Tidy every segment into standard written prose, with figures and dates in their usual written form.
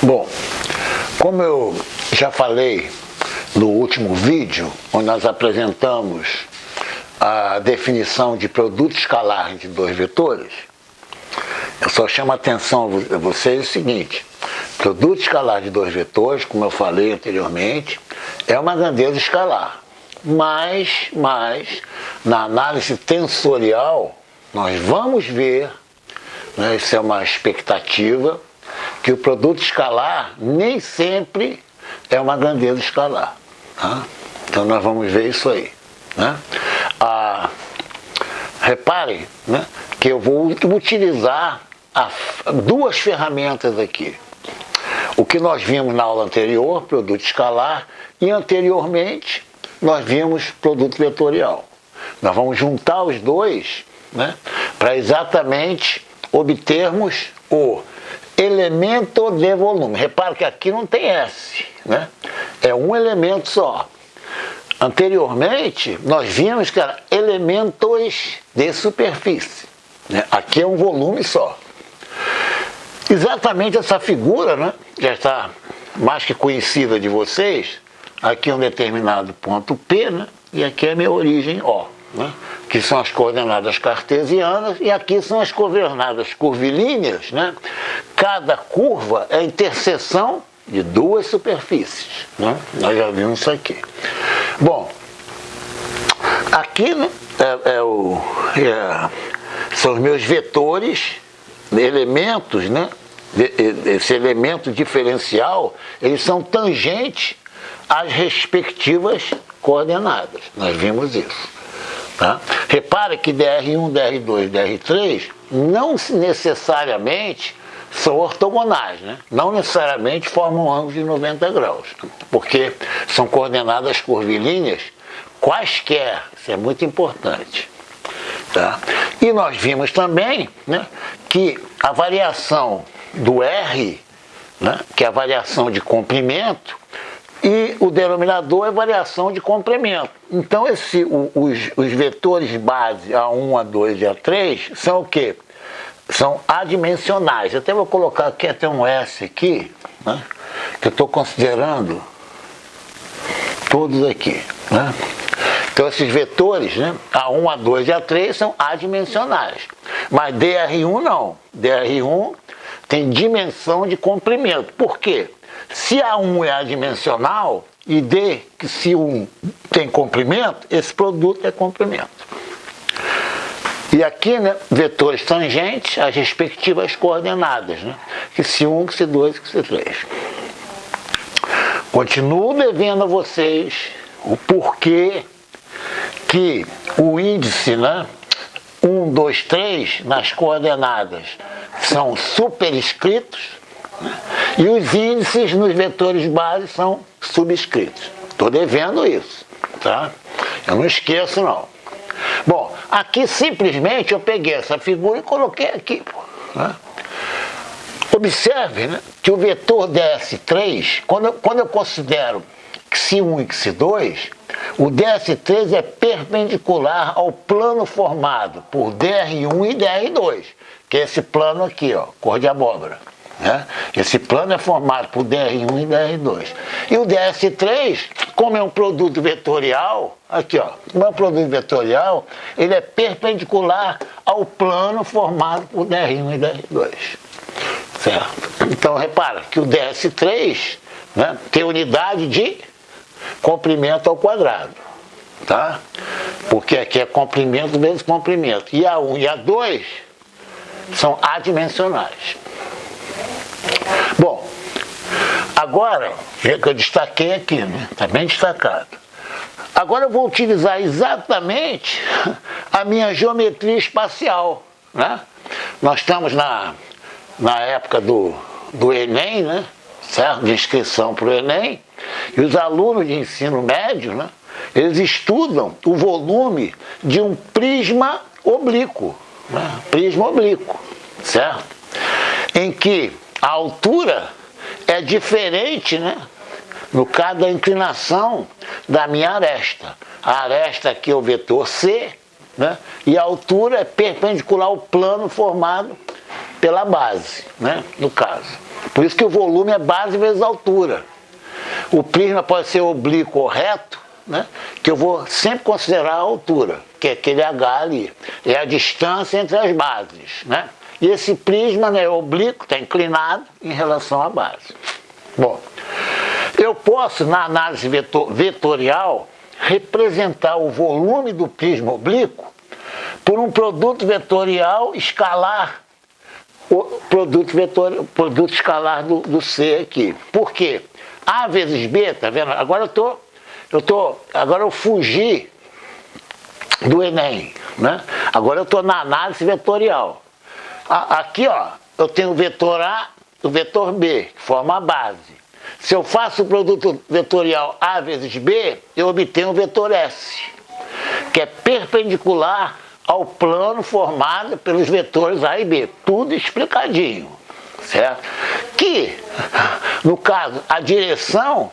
Bom, como eu já falei no último vídeo, onde nós apresentamos a definição de produto escalar de dois vetores, eu só chamo a atenção a vocês o seguinte: produto escalar de dois vetores, como eu falei anteriormente, é uma grandeza escalar. Mas na análise tensorial, nós vamos ver, né, isso é uma expectativa, que o produto escalar nem sempre é uma grandeza escalar. Tá? Então nós vamos ver isso aí. Né? Reparem, né, que eu vou utilizar duas ferramentas aqui. O que nós vimos na aula anterior, produto escalar, e anteriormente nós vimos produto vetorial. Nós vamos juntar os dois, né, para exatamente obtermos o elemento de volume. Repara que aqui não tem S, né? É um elemento só. Anteriormente, nós vimos que era elementos de superfície, né? Aqui é um volume só. Exatamente essa figura, né, já está mais que conhecida de vocês. Aqui é um determinado ponto P, né? E aqui é a minha origem O, né? Que são as coordenadas cartesianas, e aqui são as coordenadas curvilíneas, né? Cada curva é a interseção de duas superfícies, né? Nós já vimos isso aqui. Bom, aqui, né, são os meus vetores, elementos, né? Esse elemento diferencial, eles são tangentes às respectivas coordenadas. Nós vimos isso. Tá? Repare que DR1, DR2, DR3 não necessariamente são ortogonais, né? Não necessariamente formam ângulos de 90 graus, porque são coordenadas curvilíneas quaisquer. Isso é muito importante. Tá? E nós vimos também, né, que a variação do R, né, que é a variação de comprimento, e o denominador é variação de comprimento. Então os vetores base A1, A2 e A3 são o quê? São adimensionais. Até vou colocar aqui até um S aqui, né, que eu estou considerando todos aqui. Né? Então esses vetores, né, A1, A2 e A3 são adimensionais. Mas DR1 não. DR1 tem dimensão de comprimento. Por quê? Se A1 é adimensional e D, que se 1 tem comprimento, esse produto é comprimento. E aqui, né, vetores tangentes às respectivas coordenadas, né, que se 1, que se 2, que se 3. Continuo devendo a vocês o porquê que o índice, né, 1, 2, 3 nas coordenadas são superescritos, né, e os índices nos vetores base são subscritos. Estou devendo isso, tá? Eu não esqueço, não. Bom, aqui simplesmente eu peguei essa figura e coloquei aqui. Né? Observe, né, que o vetor DS3, quando eu considero XI1 e XI2, o DS3 é perpendicular ao plano formado por DR1 e DR2, que é esse plano aqui, ó, cor de abóbora. Né? Esse plano é formado por DR1 e DR2. E o DS3, como é um produto vetorial, aqui, ó, como é um produto vetorial, ele é perpendicular ao plano formado por DR1 e DR2. Certo? Então, repara que o DS3, né, tem unidade de comprimento ao quadrado. Tá? Porque aqui é comprimento vezes comprimento. E A1 e A2 são adimensionais. Bom, agora, que eu destaquei aqui, né? Está bem destacado. Agora eu vou utilizar exatamente a minha geometria espacial. Né? Nós estamos na época do Enem, né? Certo? De inscrição para o Enem, e os alunos de ensino médio, né, eles estudam o volume de um prisma oblíquo, né? Prisma oblíquo, certo? Em que a altura é diferente, né, no caso da inclinação da minha aresta. A aresta aqui é o vetor C, né, e a altura é perpendicular ao plano formado pela base, né? No caso. Por isso que o volume é base vezes altura. O prisma pode ser oblíquo ou reto, né? Que eu vou sempre considerar a altura, que é aquele H ali. É a distância entre as bases, né? E esse prisma, né, oblíquo, está inclinado em relação à base. Bom, eu posso, na análise vetorial, representar o volume do prisma oblíquo por um produto vetorial escalar, o produto escalar do C aqui. Por quê? A vezes B, tá vendo? Agora eu fugi do Enem, né? Agora eu estou na análise vetorial. Aqui, ó, eu tenho o vetor A e o vetor B, que forma a base. Se eu faço o produto vetorial A vezes B, eu obtenho o vetor S, que é perpendicular ao plano formado pelos vetores A e B. Tudo explicadinho, certo? Que, no caso, a direção,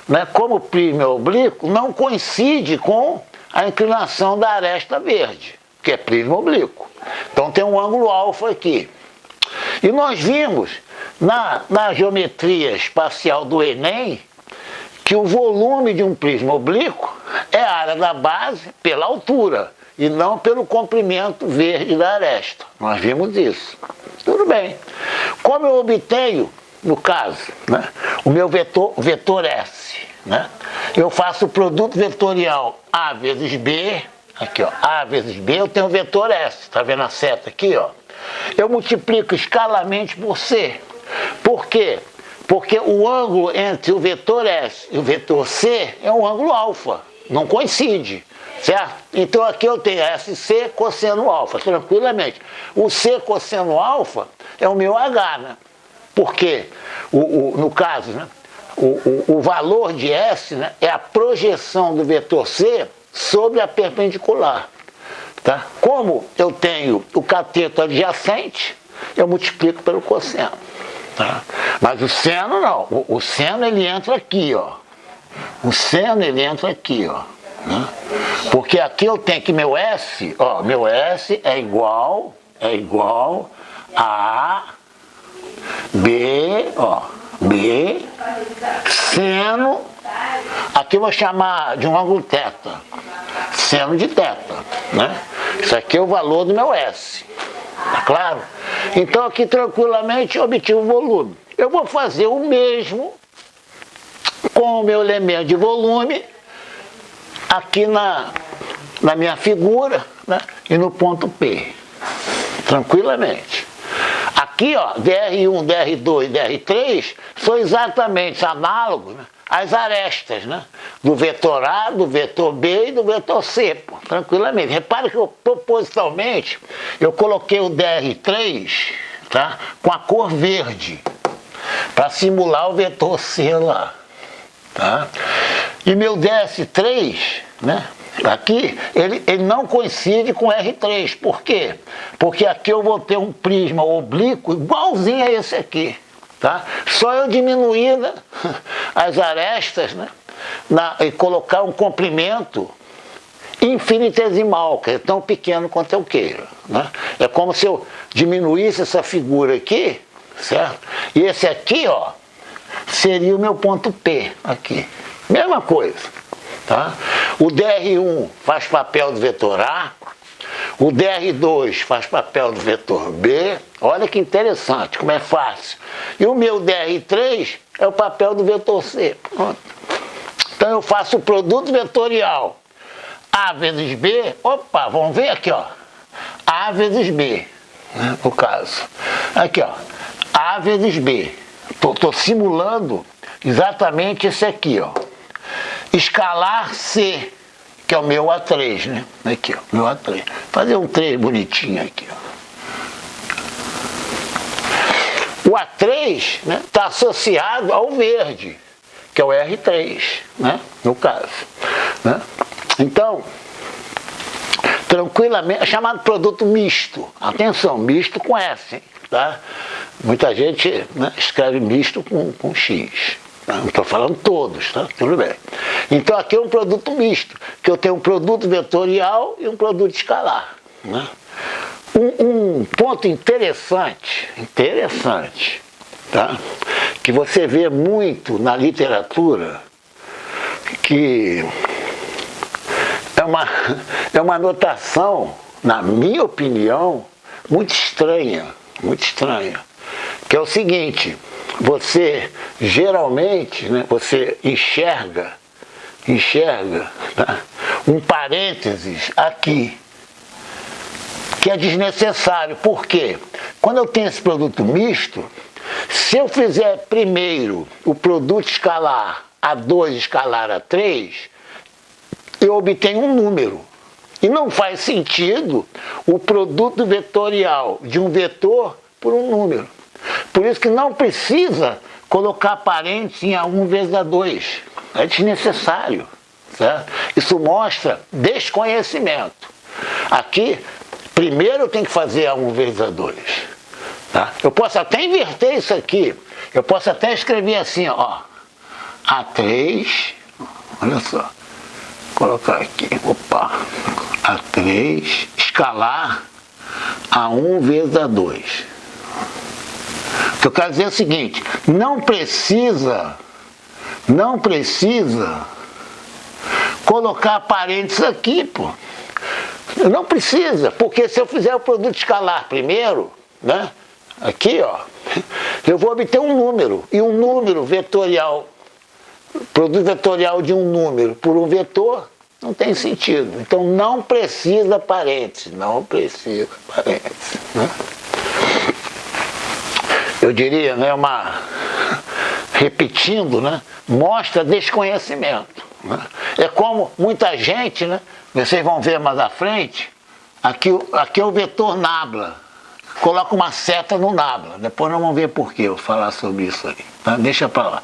né, como o prisma é oblíquo, não coincide com a inclinação da aresta verde, que é prisma oblíquo. Então tem um ângulo alfa aqui. E nós vimos na geometria espacial do Enem que o volume de um prisma oblíquo é a área da base pela altura e não pelo comprimento verde da aresta. Nós vimos isso. Tudo bem. Como eu obtenho, no caso, né, o meu vetor S, né, eu faço o produto vetorial A vezes B, aqui ó, A vezes B, eu tenho o vetor S, tá vendo a seta aqui, ó? Eu multiplico escalarmente por C. Por quê? Porque o ângulo entre o vetor S e o vetor C é um ângulo alfa, não coincide, certo? Então aqui eu tenho SC cosseno alfa, tranquilamente. O C cosseno alfa é o meu H, né? Porque, no caso, né, o valor de S, né, é a projeção do vetor C sobre a perpendicular. Tá? Como eu tenho o cateto adjacente, eu multiplico pelo cosseno. Tá? Mas o seno não. O seno ele entra aqui, ó. O seno ele entra aqui, ó. Né? Porque aqui eu tenho que meu S, ó, meu S é igual a B, ó, B, seno, aqui eu vou chamar de um ângulo θ, seno de θ, né? Isso aqui é o valor do meu S, tá claro? Então aqui tranquilamente eu obtive o volume. Eu vou fazer o mesmo com o meu elemento de volume aqui na minha figura, né? E no ponto P, tranquilamente. Aqui, ó, DR1, DR2 e DR3 são exatamente análogos, né, às arestas, né, do vetor A, do vetor B e do vetor C, pô, tranquilamente. Repare que eu, propositalmente, eu coloquei o DR3, tá, com a cor verde, para simular o vetor C lá. Tá? E meu DS3, né, aqui, ele não coincide com R3. Por quê? Porque aqui eu vou ter um prisma oblíquo igualzinho a esse aqui. Tá? Só eu diminuir, né, as arestas, né, e colocar um comprimento infinitesimal, que é tão pequeno quanto eu queira. Né? É como se eu diminuísse essa figura aqui, certo? E esse aqui, ó, seria o meu ponto P aqui. Mesma coisa. Tá? O DR1 faz papel do vetor A, o DR2 faz papel do vetor B. Olha que interessante, como é fácil. E o meu DR3 é o papel do vetor C. Pronto. Então eu faço o produto vetorial A vezes B. Opa, vamos ver aqui, ó. A vezes B, né, no caso. Aqui, ó. A vezes B. Estou simulando exatamente esse aqui, ó. Escalar C, que é o meu A3, né? Aqui, ó, meu A3. Fazer um 3 bonitinho aqui, ó. O A3, né, está associado ao verde, que é o R3, né? No caso. Né? Então, tranquilamente, é chamado produto misto. Atenção, misto com S, hein? Tá? Muita gente, né, escreve misto com X. Não estou falando todos, tá? Tudo bem. Então aqui é um produto misto, que eu tenho um produto vetorial e um produto escalar. Né? um ponto interessante, tá? Que você vê muito na literatura, que é uma notação, na minha opinião, muito estranha, que é o seguinte: você geralmente, né, você enxerga, tá, um parênteses aqui, que é desnecessário. Por quê? Quando eu tenho esse produto misto, se eu fizer primeiro o produto escalar A2 escalar A3, eu obtenho um número. E não faz sentido o produto vetorial de um vetor por um número. Por isso que não precisa colocar parênteses em A1 vezes A2. É desnecessário. Certo? Isso mostra desconhecimento. Aqui, primeiro eu tenho que fazer A1 vezes A2. Tá? Eu posso até inverter isso aqui. Eu posso até escrever assim, ó. A3, olha só. Colocar aqui, opa. A3, escalar A1 vezes A2. O que eu quero dizer é o seguinte: não precisa colocar parênteses aqui, pô. Não precisa, porque se eu fizer o produto escalar primeiro, né, aqui, ó, eu vou obter um número, e um número vetorial, produto vetorial de um número por um vetor, não tem sentido. Então não precisa parênteses, né? Eu diria, né, repetindo, né, mostra desconhecimento. Né? É como muita gente, né, vocês vão ver mais à frente, aqui é o vetor nabla. Coloca uma seta no nabla. Depois nós vamos ver por que eu vou falar sobre isso aí. Tá? Deixa para lá.